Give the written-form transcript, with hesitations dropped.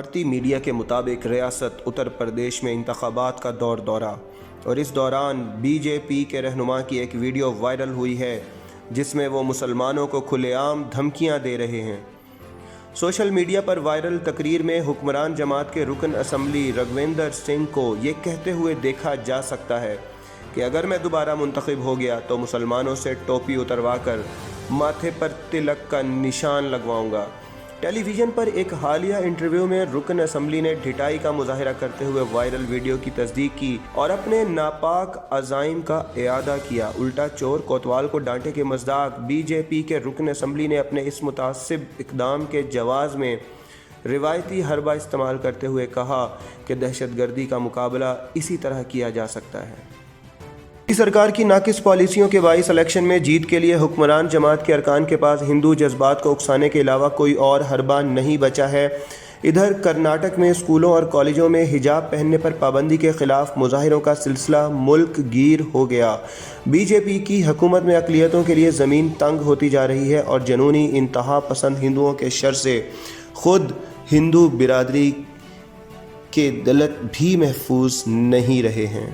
بھارتی میڈیا کے مطابق ریاست اتر پردیش میں انتخابات کا دورہ اور اس دوران بی جے پی کے رہنما کی ایک ویڈیو وائرل ہوئی ہے جس میں وہ مسلمانوں کو کھلے عام دھمکیاں دے رہے ہیں۔ سوشل میڈیا پر وائرل تقریر میں حکمران جماعت کے رکن اسمبلی رگھویندر سنگھ کو یہ کہتے ہوئے دیکھا جا سکتا ہے کہ اگر میں دوبارہ منتخب ہو گیا تو مسلمانوں سے ٹوپی اتروا کر ماتھے پر تلک کا نشان لگواؤں گا۔ ٹیلی ویژن پر ایک حالیہ انٹرویو میں رکن اسمبلی نے ڈھٹائی کا مظاہرہ کرتے ہوئے وائرل ویڈیو کی تصدیق کی اور اپنے ناپاک عزائم کا اعادہ کیا۔ الٹا چور کوتوال کو ڈانٹے کے مصداق بی جے پی کے رکن اسمبلی نے اپنے اس متعصب اقدام کے جواز میں روایتی حربہ استعمال کرتے ہوئے کہا کہ دہشت گردی کا مقابلہ اسی طرح کیا جا سکتا ہے۔ سرکار کی ناقص پالیسیوں کے باعث الیکشن میں جیت کے لیے حکمران جماعت کے ارکان کے پاس ہندو جذبات کو اکسانے کے علاوہ کوئی اور حربہ نہیں بچا ہے۔ ادھر کرناٹک میں اسکولوں اور کالجوں میں حجاب پہننے پر پابندی کے خلاف مظاہروں کا سلسلہ ملک گیر ہو گیا۔ بی جے پی کی حکومت میں اقلیتوں کے لیے زمین تنگ ہوتی جا رہی ہے اور جنونی انتہا پسند ہندوؤں کے شر سے خود ہندو برادری کے دلت بھی محفوظ نہیں رہے ہیں۔